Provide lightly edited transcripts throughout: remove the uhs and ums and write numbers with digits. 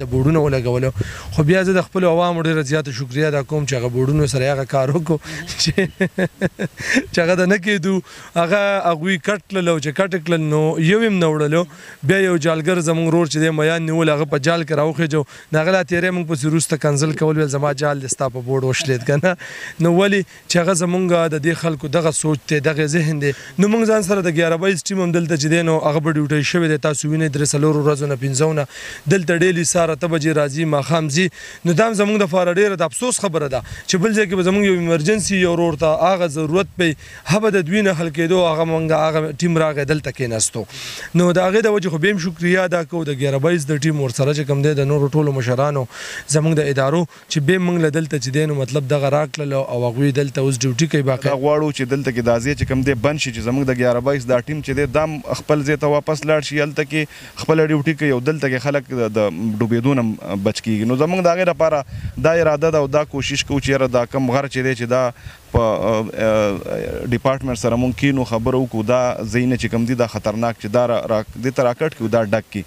د بورډونو ولګولو خو بیا زه د خپل عوامو ډېره زیاته شکریا ادا کوم چې هغه بورډونو سره هغه کار وکړو چې هغه د نه کېدو هغه هغوی کټ تللو چې کټ کړل نو یو یې نه وړلو بیا یو جالګر زموږ ورور چې دی میان نیول هغه په جال کې راوخېجو د هغه لا تېری موږ پسې وروسته کنزل کول ویل زما جال دی ستا په بورډ وشلېد که نه نو ولې چې هغه زمونږ د دې خلکو دغه سوچ دی دغه ذهن دی نو موږ ځان سره د 11 ټیم هم دلته چې دی نو هغه به ډیوټۍ شوی دی تاسو وینئ 3 ورځو نه 5 نه دلته ډیلي سهار 8 بجې راځي ماښام ځي نو دا هم زموږ دپاره ډېره د افسوس خبره ده چې بل ځای کې به زموږ یو ایمرجنسي یو ورور ته هغه ضرورت پی هغه د دوی نه حل کېدو هغه موږ هغه ټیم راغی دلته کېناستو نو د هغې د وجې خو بیا هم شکریا ادا کوو د 11 د ټیم ورسره چې کوم دی د نورو ټولو مشرانو زموږ د ادارو چې بیا موږ له دلته چې دی نو مطلب دغه راکړلو او هغوی دلته اوس ډیوټي کوي باقي غواړو چې دلته کې دا ځای چې کوم دی بند شي چې زموږ د 11 دا ټیم چې دی دا خپل ځای ته واپس لاړ شي هلته کې خپله ډیوټي کوي او دلته کې خلک د ډوبېدو نه بچ کېږي نو زموږ د هغې لپاره دا اراده ده او دا کوشش کوو چې یاره دا کم غر چې دی چې دا په ډپارټمنټ سره مونږ کینو خبره وکړو دا ځایونه چې کوم دي دا خطرناک چې دا دې ته راکټ کړو دا ډک کړي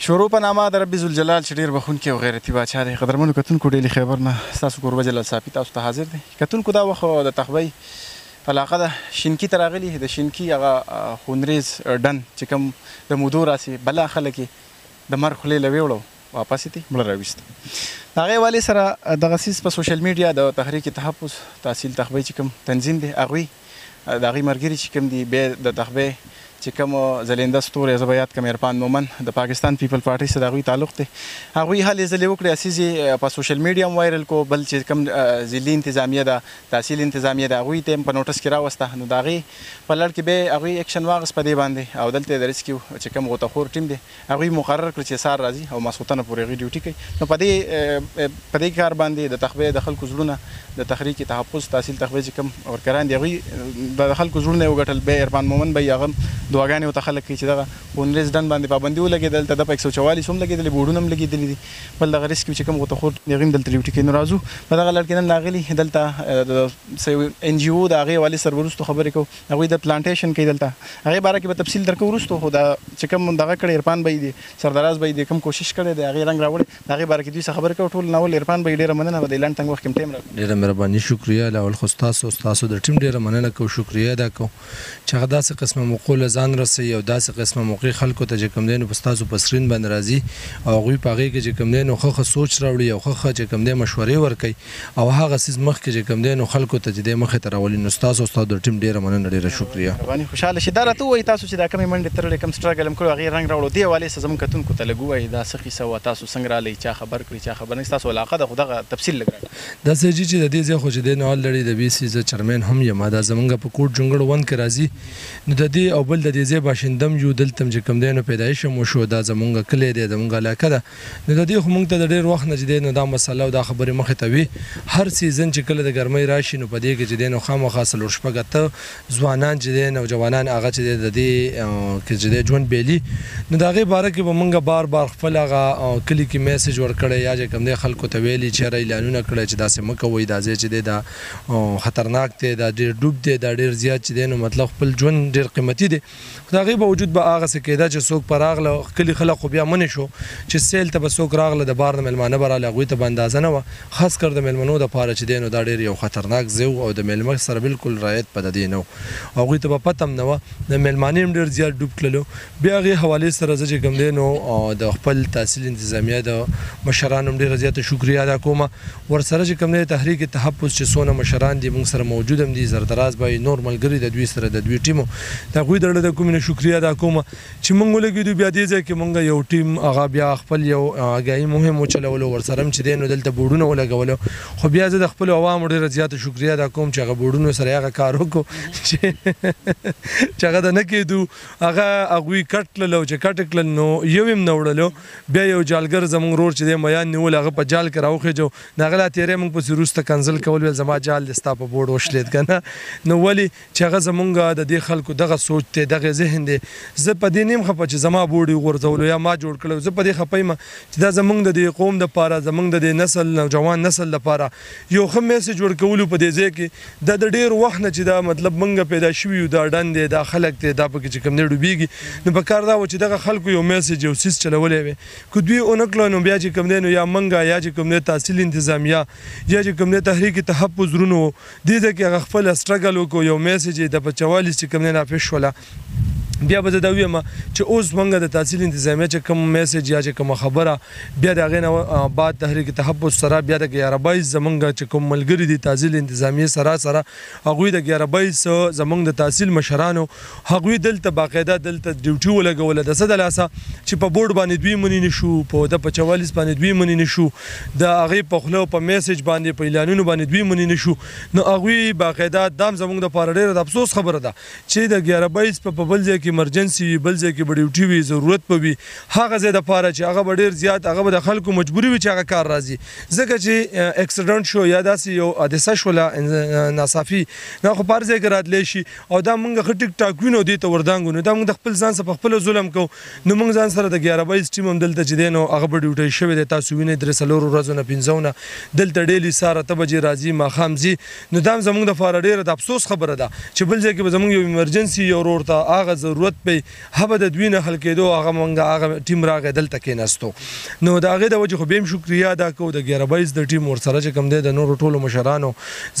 شروع په نامه د رب ذوالجلال چې ډېر بخونکی او غیرتي باچا دی قدرمنو کتونکو ډیلي خیبر نه ستاسو کوربه جلال صافي تاسو ته حاضر دی کتونکو دا وخت د تخبۍ علاقه ده شینکي ته راغلي د شینکي هغه خونریز ډن چې کوم د مودو راسي بلا خلک یې د مرګ خولې له ویوړو واپس یې مړه راویسته د هغې حوالې سره دغه څیز په سوشل میډیا د تحریک تحفظ تحصیل تخبۍ چې کوم تنظیم دی هغوی د هغې ملګري چې کوم دي بیا د تخبۍ چې کوم زلنده ستوری زه به یاد کړم عرفان مومن د پاکستان پیپل پارټۍ سره د هغوی تعلق دی هغوی هلې ځلې وکړې اسیز یې په سوشل میډیا هم وایرل کو بل چې کوم ضلعي انتظامیه ده تحصیل انتظامیه ده هغوی ته هم په نوټس کې راوسته نو د هغې په لړ کې بیا هغوی اکشن واخیست په دې باندې او دلته یې د ریسکیو چې کوم غوطهخور ټیم دی هغوی مقرر کړ چې سهار راځي او ماسخوتنه پورې هغوی ډیوټي کوي نو په دې کار باندې د تخبۍ د خلکو زړونه د تحریک تحفظ تحصیل تخبۍ چې کوم ورکران دي هغوی د خلکو زړونه یې وګټل بیا عرفان مومن به یې هغه دعاګانې ورته خلک کوي چې دغه خونریز ډن باندې پابندي ولګېدل دلته د په 144 هم لګېدلې بورډونه هم لګېدلي دي بل دغه ریسکیو چې کوم غوطهخور هغوی هم دلته ډیوټي کوي نو راځو په دغه لړ کې نن راغلي دلته د ان جي او د هغې حوالې سره وروستو خبرې کوو هغوی د پلانټیشن کوي دلته هغې باره کې به تفصیل درکوو وروستو خو دا چې کوم دغه کړی عرفان به یې دی سردراز به یې دی کوم کوشش کړی دی هغې رنګ راوړی د هغې باره کې دوی څه خبرې کوو ټول ناول عرفان به یې ډېره مننه به د اعلان تنګ وخت کې هم ټایم راکړو ډېره مهرباني شکریا لاول خو ستاسو د ټیم ډېره مننه کوو شکریا ادا کوو چې هغه داسې قسمه موقعو له ځان رسوي او داسې قسمه موقع خلکو ته چې کوم دی نو په ستاسو په سکرین باندې راځي او هغوی په هغې کې چې کوم دی نو ښه سوچ راوړي او ښه چې کوم دی مشورې ورکوي او هغه څیز مخکې چې کوم دی نو خلکو ته چې دی مخې ته راولي نو ستاسو د ټیم ډېره مننه ډېره شکریا مهرباني خوشحاله شي دا راته ووایي تاسو چې دا کومې منډې تړلې کوم سټرګل هم کړی هغې رنګ راوړو دې حوالې سره زموږ کتونکو ته لږ ووایي دا څه کیسه وه تاسو څنګه راغلی چا خبر کړي چا خبر نه ستاسو علاقه ده خو دغه تفصیل لږ راکړه دا سجي چې د دې ځای خو چې دی نو الرېډي د بي سي زه چرمین هم یم دا زموږ په کوټ جونګړ 1 کې راځي نو د دې او بل د دې ځای باشندم یو دلته چې کوم دی نو پیدایش هم وشو دا زموږ کلی دی زموږ علاقه ده نو د دې خو موږ ته د ډېر وخت نه چې دی نو دا مسله او دا خبرې مخې ته وي هر سیزن چې کله د ګرمۍ راشي نو په دې کې چې دی نو خامخا څلور شپږ اته ځوانان چې دی نوجوانان هغه چې دی د دې کې چې دی ژوند بیلي نو د هغې باره کې به موږ بار بار خپل هغه کلي کې میسج ورکړی یا چې کوم دی خلکو ته ویلي چې یاره اعلانونه کړی چې داسې مه کوئ دا ځای چې دی دا خطرناک دی دا ډېر ډوب دی دا ډېر زیات چې دی نو مطلب خپل ژوند ډېر قیمتي دی خو د هغې باوجود به هغسې کېده چې څوک په راغله کلي خلک خو بیا منې شو چې سیل ته به څوک راغله د بار د میلمانه به راغله هغوی ته به اندازه نه وه خاص کر د میلمنو دپاره چې دی نو دا ډېر یو خطرناک ځای او د میلمه سره بلکل رعایت په د دې نه و هغوی ته به پته هم نه وه د میلمانې هم ډېر زیات ډوب تللو بیا هغې حوالې سره زه چې کوم دی نو د خپل تحصیل انتظامیه د مشرانو هم ډېره زیاته شکریا ادا کوم ورسره چې کوم دی تحریک تحفظ چې څونه مشران دي موږ سره موجود هم دي زردراز به نور ملګري د دوی سره د دوی ټیمو د هغوی د زړه د کومې نه شکریا ادا کوم چې موږ ولګېدو بیا دې ځای کې موږ یو ټیم هغه بیا خپل یو اګاهي مهم وچلولو ورسره هم چې دی نو دلته بورډونه ولګولو خو بیا زه د خپلو عوامو ډېره زیاته شکریا ادا کوم چې هغه بورډونو سره هغه کار وکړو چې هغه د نه کېدو هغه هغوی کټ تللو چې کټ کړل نو یو یې نه وړلو بیا یو جالګر زموږ ورور چې دی میان نیول هغه په جال کې راوخېجو د هغه لا تېری موږ پسې وروسته کنزل کول ویل زما جال دی ستا په بورډ وشلېد که نه نو ولې چې هغه زمونږ د دې خلکو دغه سوچ دی دغه ذهن دی زه په دې نیم خپه چې زما بورډي غورځولو یا ما جوړ کړو زه په دې خپه یم چې دا زمونږ د دې قوم دپاره زمونږ د دې نسل نوجوان نسل دپاره یو ښه میسج ورکولو په دې ځای کې دا د ډېر وخت نه چې دا مطلب موږ پیدا شوي یو دا ډند دی دا خلک دی دا پکې چې کوم دی ډوبېږي نو پکار دا و چې دغه خلکو یو میسج یو څیز چلولی وی که دوی ونه کړه نو بیا چې کوم دی نو یا موږ یا چې کوم دی تحصیل انتظامیه یا چې کوم دی تحریک تحفظ رونو دې ځای کې هغه خپل سټرګل وکړو یو میسج یې د په 44 چې کوم دی نافذ شوله بیا به زه دا ویم چې اوس موږ د تحصیل انتظامیه چې کوم میسج یا چې کومه خبره بیا د هغې نه بعد تحریک تحفظ سره بیا د 11/22 زمونږ چې کوم ملګري دي تحصیل انتظامیه سره هغوی د 11/22 زمونږ د تحصیل مشرانو هغوی دلته باقاعده دلته ډیوټي ولګوله د څه د لاسه چې په بورډ باندې دوی منې نه شو په د 44 باندې دوی منې نه شو د هغې په خوله په میسج باندې په اعلانونو باندې دوی منې نه شو نو هغوی باقاعده دام زمونږ دپاره ډېره د افسوس خبره ده چې د 11/22 په بل ځای کې ایمرجنسي وي بل ځای کې به ډیوټي وي ضرورت به وي هغه ځای دپاره چې هغه به ډېر زیات هغه به د خلکو مجبوري وي چې هغه کار راځي ځکه چې اکسیډنټ شو یا داسې یو حادثه شوله ناصافي نو خو په هر ځای کې راتلی شي او دا موږ ښه ټیک ټاک وینو دې ته وردانګو نو دا موږ د خپل ځان سره په خپله ظلم کوو نو موږ ځان سره د 11/22 ټیم هم دلته چې دی نو هغه به ډیوټی شوی دی تاسو وینئ 3 ورځو نه 5 نه دلته ډیلي سهار 8 بجې راځي ماښام ځي نو دا هم زموږ دپاره ډېره د افسوس خبره ده چې بل ځای کې به زموږ یو ایمرجنسي یو ورور ته هغه ضرورت پی هغه د دوی نه حل کېدو هغه موږ هغه ټیم راغی دلته کېناستو نو د هغې د وجې خو بیا هم شکریه ادا کوو د 11/22 د ټیم ورسره چې کوم دی د نورو ټولو مشرانو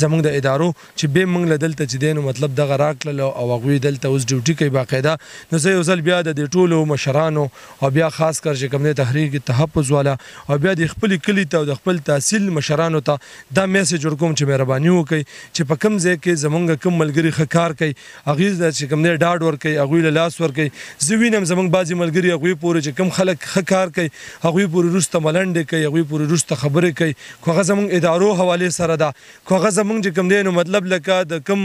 زموږ د ادارو چې بیا موږ له دلته چې دی نو مطلب دغه راکړل او هغوی دلته اوس ډیوټي کوي باقاعده نو زه یو ځل بیا د دې ټولو مشرانو او بیا خاص کر چې کوم دی تحریک تحفظ والا او بیا د خپلې کلي ته او د خپل تحصیل مشرانو ته دا میسج ورکوم چې مهرباني وکړئ چې په کوم ځای کې زموږ کوم ملګري ښه کار کوي هغوی ته چې کوم دی ډاډ ورکوي هغوی له لاس ورکوي زه وینم زموږ بعضې ملګري هغوی پورې چې کوم خلک ښه کار کوي هغوی پورې وروسته ملنډې کوي هغوی پورې وروسته خبرې کوي خو هغه زموږ ادارو حوالې سره ده خو هغه زموږ چې کوم دی نو مطلب لکه د کوم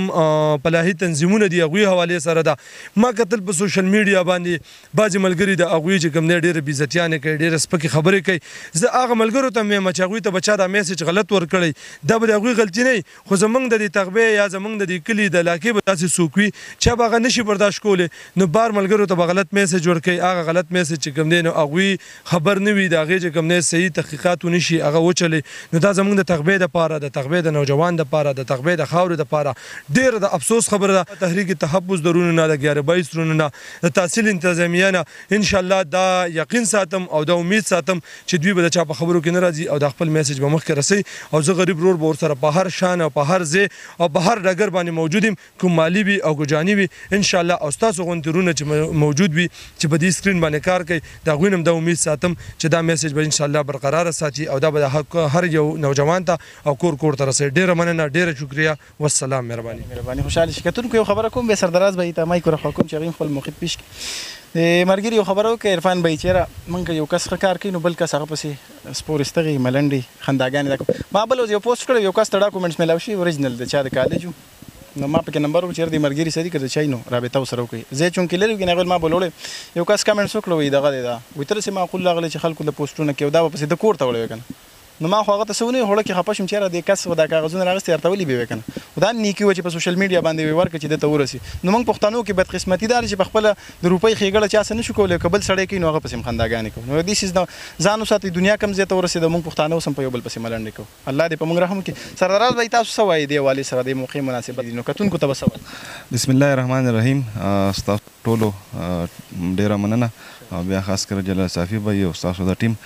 فلاحي تنظیمونه دي هغوی حوالې سره ده ما کتل په سوشل میډیا باندې بعضې ملګري د هغوی چې کوم دی ډېرې بېعزتیانې کوي ډېرې سپکې خبرې کوي زه هغه ملګرو ته وایم چې هغوی ته به چا دا میسج غلط ورکړی دا به د هغوی غلطي نه وي خو زموږ د دې تغبې یا زموږ د دې کلي د علاقې به داسې څوک وي چې به هغه نشي برداشت کولی نو بار ملګرو ته به غلط میسج ورکوي هغه غلط میسج چې کوم دی نو هغوی خبر نه وي د هغې چې کوم دی صحیح تحقیقات ونه شي هغه وچلي نو دا زموږ د تغبې دپاره د تغبې د نوجوان دپاره د تغبې د خاورې دپاره ډېره د افسوس خبره ده تحریک تحفظ د رونو نه د 11/22 رونو نه د تحصیل انتظامیه نه انشاءالله دا یقین ساتم او دا امید ساتم چې دوی به د چا په خبرو کې نه راځي او د خپل میسج به مخکې رسوي او زه غریب رور به ورسره په هر شان او په هر ځای او په هر ډګر باندې موجود یم کوم مالي وي او ګجاني وي انشاءالله او ستاسو غوندې رونه چې موجود وي چې په دې سکرین باندې کار کوي د هغوی نه هم دا امید ساتم چې دا میسج به انشاءالله برقراره ساتي او دا به د هر یو نوجوان ته او کور ته رسوي ډېره مننه ډېره شکریه والسلام مهرباني خوشحاله شي کتونکو یو خبره کوم به سردراز به ته مایک ورخوا کوم چې هغوی خپل موقف پیش کړي د ملګري یو خبره وکړه عرفان بهي چېرې موږ یو کس ښه کار کوي نو بل کس هغه پسې سپورستغې ملنډې خنداګانې ما بل یو پوسټ کړی یو کس ته ډاکومنټس میلاو شي اوریجنل د چا د کالج نو ما پکې نمبر چېرې د ملګري سره که د چای نو رابطه ورسره وکړئ زه چونکې لرې وکړې هغوی ما بلوړی یو کس کمنټس وکړه وایي دغه دی دا وایي ته داسې معقول راغلی چې خلکو د پوسټونه کوي دا به پسې د کور ته وړی که نه نو ما خو هغه ته څه ونه هوړه کې خفه شوم چېرې دې کس دا کاغذونه راغستې ورته ولي به وی که نه دا نیکي وه چې په سوشل میډیا باندې وی ورکړه چې دته ورسي نو موږ پښتنو کې بدقسمتي دا چې په خپله د روپۍ ښېګړه چا څه نه شو کولی که بل سړی کوي نو هغه پسې هم خنداګانې کوو نو دې سیز ځان وساتئ دنیا کم ځای ته ورسېده موږ پښتانه اوس هم په یو بل پسې ملنډې کوو الله دې په موږ رحم وکړي سردراز بهي تاسو څه وایي دې حوالې سره دې موقع مناسبت دي نو کتونکو ته به څه وایي بسم الله الرحمن الرحیم ستاسو ټولو ډېره مننه او بیا خاص کر جلال صافي بهي او ستاسو د ټیم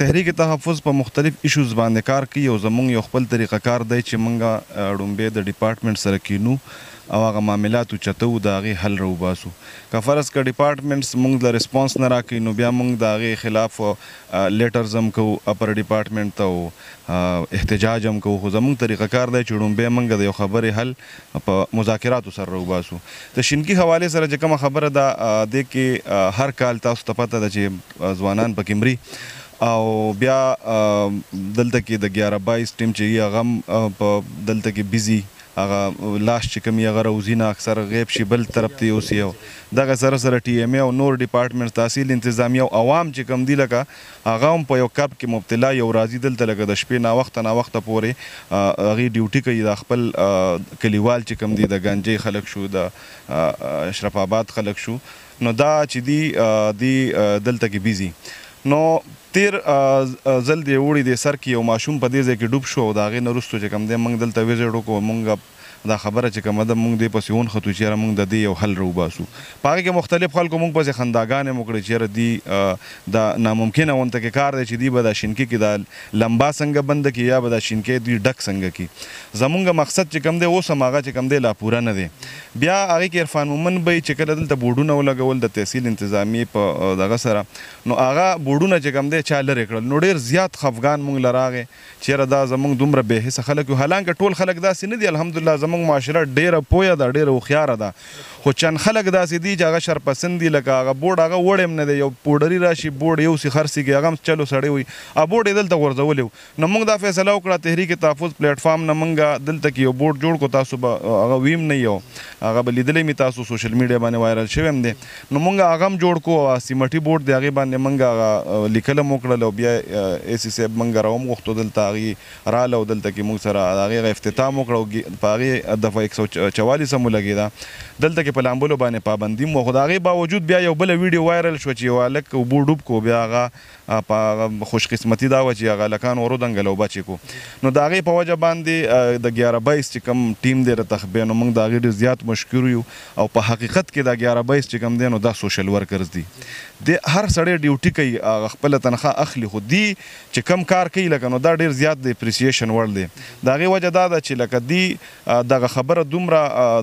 تحریک تحفظ په مختلف ایشوز باندې کار کوي او زمونږ یو خپل طریقه کار دی چې موږ ړومبی د ډپارټمنټ سره کینو او هغه معاملات اوچتو د هغې حل راوباسو که فرض که ډپارټمنټس موږ له ریسپانس نه راکوي نو بیا موږ د هغې خلاف لیټرز هم کوو اپر ډپارټمنټ ته او احتجاج هم کوو خو زموږ طریقه کار دی چې ړومبی موږ د یو خبرې حل په مذاکراتو سره راوباسو د شینکي حوالې سره چې کومه خبره ده دې کې هر کال تاسو ته پته ده چې ځوانان پکې مري او بیا دلته کې د 11/22 ټیم چې هغه هم په دلته کې بیزي هغه لاش چې کوم هغه روزي نه اکثر غیب شي بل طرف ته یوسي دغه سره ټي ایم ای او نور ډپارټمنټ تحصیل انتظامیه او عوام چې کوم دي لکه هغه هم په یو کب کې مبتلا یو راځي دلته لکه د شپې ناوخته پورې هغې ډیوټي کوي د خپل کلیوال چې کوم دي د ګنجۍ خلک شو د اشرف آباد خلک شو نو دا چې دی دلته کې بیزي نو تیر ځل دی وړي د سر کې یو ماشوم په دې ځای کې ډوب شو او د هغې نه وروستو چې کوم دی موږ دلته وزټ وکړو موږ دا خبره چې کومه ده موږ دې پسې ونښتو چې یاره موږ د دې یو حل راوباسو په هغې کې مختلف خلکو موږ پسې خنداګانې مو کړې چې یاره دې دا ناممکنه غونته کې کار دی چې دوی به دا شینکي کې دا لمبا څنګه بنده کړي یا به دا شینکۍ دوی ډک څنګه کړي زمونږ مقصد چې کوم دی اوس هم هغه چې کوم دی لا پوره نه دی بیا هغې کې عرفان مومن به چې کله دلته بورډونه ولګول د تحصیل انتظامیې په دغه سره نو هغه بورډونه چې کوم دی چا لرې کړل نو ډېر زیات خفګان موږ له راغی چې یاره دا زموږ دومره بېحسه خلک یو حالانکه ټول خلک داسې نه دي الحمدلله زموږ معاشره ډېره پویه ده ډېره هوښیاره ده خو چند خلک داسې دي چې هغه شرپسند دي لکه هغه بورډ هغه وړی هم نه دی یو پوډري راشي بورډ یو سي خرڅېږي هغه هم چلو سړی وي بورډ یې دلته غورځولی و نو موږ دا فیصله وکړه تحریک تحفظ پلیټفارم نه موږ دلته کې یو بورډ جوړ کړو تاسو به هغه ویم نه یو هغه به لیدلی مې تاسو سوشل میډیا باندې وایرل شوی هم دی نو موږ هغه هم جوړ کړو سیمټي بورډ دی هغې باندې موږ هغه لیکل هم وکړل او بیا اے سی صاحب موږ را وغوښتو دلته هغې راله او دلته کې موږ سره د هغې افتتام وکړو په هغې دفعه 144 مو لګېده دلته کې په لامبلو باندې پابندي مو خو د هغې باوجود بیا یو بله ویډیو وایرل شوه چې یو هلک اوبو ډوب کړو بیا هغه په خوش قسمتي دا وه چې هغه هلکان ورو دنګل او بچ یې کړو نو د هغې په وجه باندې د 11/22 چې کوم ټیم دی راته خبی نو موږ د هغې ډېر زیات مشکور یو او په حقیقت کې د 11/22 چې کوم دی نو دا سوشل ورکرز دي د هر سړی ډیوټي کوي هغه خپله تنخواه اخلي خو دی چې کم کار کوي لکه نو دا ډېر زیات د اپریسیشن وړ دی د هغې وجه دا ده چې لکه دی دغه خبره دومره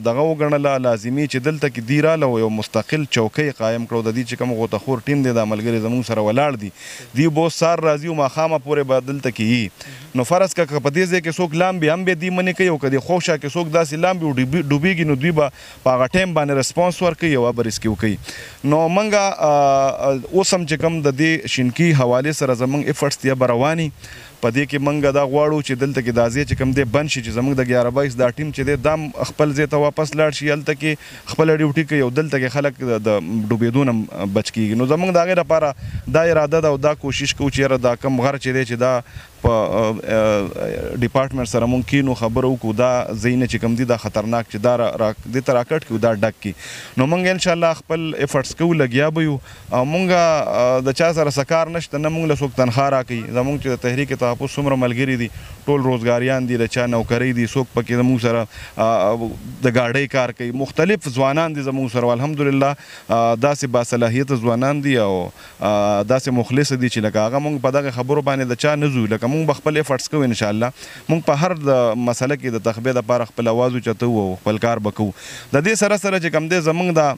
دغه وګڼله لازمي چې دلته کې دی راله او یو مستقل چوکۍ قایم کړو د دې چې کوم غوطهخور ټیم دی دا ملګري زموږ سره ولاړ دي دی به اوس سهار راځي او ماښامه پورې به دلته کې یي نو فرض که په دې ځای کې څوک لامبي هم به دی منې کوي او که د خوشا کې څوک داسې لامبي او ډوبېږي نو دوی به په هغه ټایم باندې رسپانس ورکوي او به ریسکیو کوي نو موږ اوس هم چې کوم د دې شینکي حوالې سره زموږ افرټس دی به رواني په دې کې موږ دا غواړو چې دلته کې دا ځای چې کوم دی بند شي چې زموږ د 11/22 دا ټیم چې دی دا هم خپل ځای ته واپس لاړ شي هلته کې خپله ډیوټي کوي او دلته کې خلک د ډوبېدو نه بچ کېږي نو زموږ د هغې لپاره دا اراده ده او دا کوشش کوو چې یاره دا کم غر چې دی چې دا په ډپارټمنټ سره مونږ کینو خبره وکړو دا ځایونه چې کوم دي دا خطرناک چې دا دې ته راکټ کړو دا ډک کړي نو مونږ انشاءالله خپل افرټس کوو لګیا به یو او مونږ د چا سره څه کار نشته نه مونږ له څوک تنخواه راکوي زمونږ چې د تحریک تحفظ څومره ملګري دي ټول روزګاریان دي د چا نوکرۍ دي څوک پکې زمونږ سره د ګاډۍ کار کوي مختلف ځوانان دي زمونږ سره الحمدلله داسې باصلاحیته ځوانان دي او داسې مخلصه دي چې لکه هغه مونږ په دغه خبرو باندې د چا نه ځو لکه مونږ به خپل افرټس کوو انشاءالله مونږ په هر د مسله کې د تخبیه دپاره خپل اواز اوچتو او خپل کار به کوو د دې سره سره چې کوم دی زمونږ دا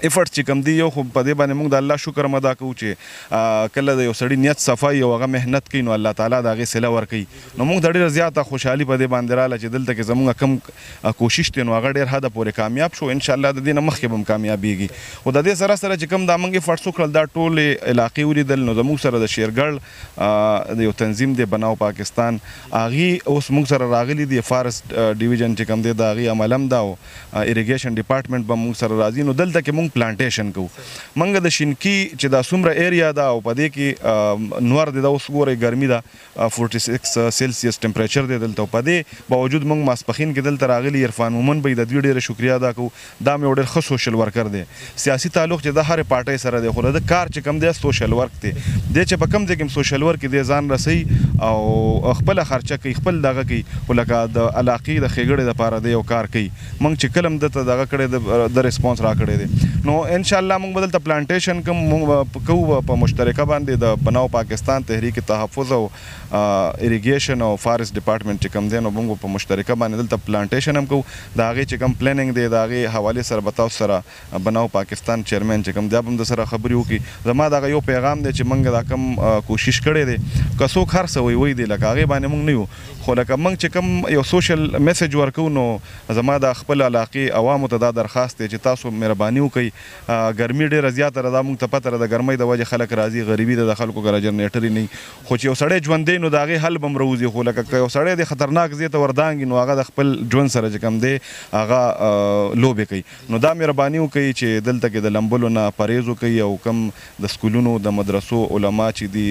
افرټ چې کوم دی یو خو په دې باندې موږ د الله شکر هم ادا کوو چې کله د یو سړي نیت صفایي او هغه محنت کوي نو الله تعالی د هغې صله ورکوي نو موږ ته ډېره زیاته خوشحالي په دې باندې راله چې دلته کې زموږ کم کوشش دی نو هغه ډېر حده پورې کامیاب شو انشاءالله د دې نه مخکې به هم کامیابېږي خو د دې سره سره چې کوم دا موږ افرټس وکړل دا ټولې علاقې ولیدل نو زموږ سره د شیرګړ د یو تنظیم دی بناو پاکستان هغې اوس موږ سره راغلي دي فارسټ ډیویژن چې کوم دی د هغې عمل هم ده او اریګیشن ډپارټمنټ به موږ سره راځي نو دلته کې موږ پلانټیشن کوو موږ د شینکي چې دا څومره ایریا ده او په دې کې نور دی دا اوس ګورئ ګرمي ده 46 سیلسیس ټمپریچر دی دلته او په دې باوجود موږ ماسپښین کې دلته راغلي عرفان مومن به د دوی ډېره شکریا ادا کوو دا مې یو ډېر ښه سوشل ورکر دی سیاسي تعلق چې د هرې پارټۍ سره دی خو د کار چې کوم دی سوشل ورک دی دی چې په کوم ځای کې سوشل ورک دی ځان رسوي او خپله خرچه کوي خپل دغه کوي خو لکه د علاقې د ښېګړې دپاره دی یو کار کوي موږ چې کله هم دته دغه کړی د ریسپانس را کړی دی نو انشاءالله موږ به دلته پلانټیشن کوو په مشترکه باندې د بناو پاکستان تحریک تحفظ او اریګیشن او فارسټ ډپارټمنټ چې کوم دی نو موږ په مشترکه باندې دلته پلانټیشن هم کوو د هغې چې کوم پلانینګ دی د هغې حوالې سره به تاسو سره بناو پاکستان چیرمین چې کوم دی به هم د سره خبرې وکړي زما دغه یو پیغام دی چې موږ دا کوم کوشش کړی دی که څوک هر څه وی دی لکه هغې باندې موږ نه یو خو لکه موږ چې کوم یو سوشل میسج ورکوو نو زما د خپل علاقې عوامو ته دا درخواست دی چې تاسو مهرباني وکړئ ګرمي ډېره زیاته ده دا موږ ته پته ده د ګرمۍ د وجې خلک راځي غریبي ده د خلکو کره جنریټر نه خو چې یو سړی ژوندی نو د هغې حل به هم راوځي خو لکه که یو سړی د خطرناک ځای ته وردانګي نو هغه د خپل ژوند سره چې کوم دی هغه لوبې کوي نو دا مهرباني وکوي چې دلته کې د لمبلو نه پرهیز وکوي او کم د سکولونو د مدرسو علما چې دي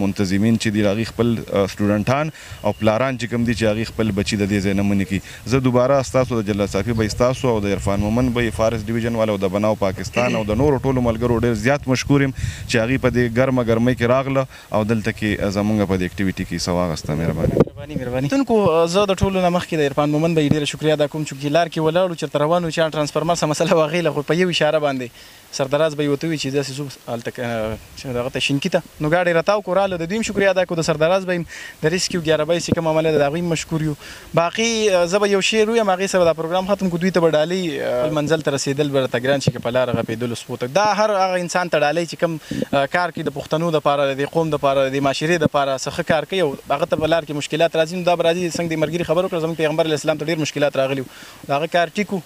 منتظمین چې دي هغوی خپل سټوډنټان او پلاران چې کوم دي چې هغوی خپل بچي د دې ځای نه منې کړي زه دوباره ستاسو د جلال صافي به ستاسو او د عرفان مومن به فارس ډیویژن والا او د بناو پاکستان او د نورو ټولو ملګرو ډېر زیات مشکور یم چې هغوی په دې ګرمه ګرمۍ کې راغله او دلته کې زمونږ په دې اکټیویټي کې حصه واخیسته مهرباني تونکو زه د ټولو نه مخکې د عرفان مومن به یې ډېره شکریا ادا کوم چې لار کې ولاړو چېرته روان وو چې ټرانسفرمر څه مسله وه هغې له خو په یو اشاره باندې سردراز به یې ورته ووایي چې داسې ځو هلته دغه ته شینکي ته نو ګاډۍ راتاو کړو راغله د دوی هم شکریا ادا کړو د سردراز به یې د ریسکیو 11 بای چې کوم عمله ده د هغوی هم مشکور یو باقي زه به یو شعر ویم هغې سره دا پروګرام ختم کړو دوی ته به ډالۍ خپل منزل ته رسېدل به راته ګران شي که په لاره غپېدلو سپوتک دا هر هغه انسان ته ډالۍ چې کوم کار کوي د پښتنو دپاره د دې قوم دپاره د دې معاشرې دپاره څه ښه کار کوي او هغه ته په لار کې مشکلات راځي نو دا به راځي څنګه د ملګري خبر وکړه زموږ پیغمبر علیه السلام ته ډېر مشکلات راغلي وو د هغه کار ټیک وو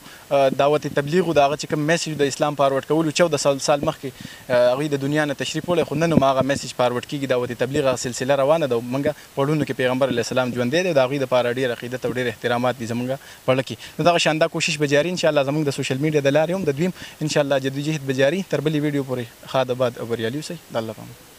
دعوت تبلیغ و د هغه چې کوم میسیج د اسلام فارورډ کولو 14 سال مخکې هغوی د دنیا نه تشریف وړی خو نن هم هغه میسیج فارورډ کېږي دعوت تبلیغ هغه سلسله روانه ده موږ پړونو کې پیغمبر علیه السلام ژوندی دی د هغوی دپاره ډېر عقیدت او ډېر احترامات دي زموږ پړه کې نو دغه شاندا کوشش به جاري انشاءالله زموږ د سوشل میډیا د لارې هم د دوی هم انشاءالله جدوجهد به جاري تر بلې ویډیو پورې ښاد آباد او بریالي اوسئ د الله په امان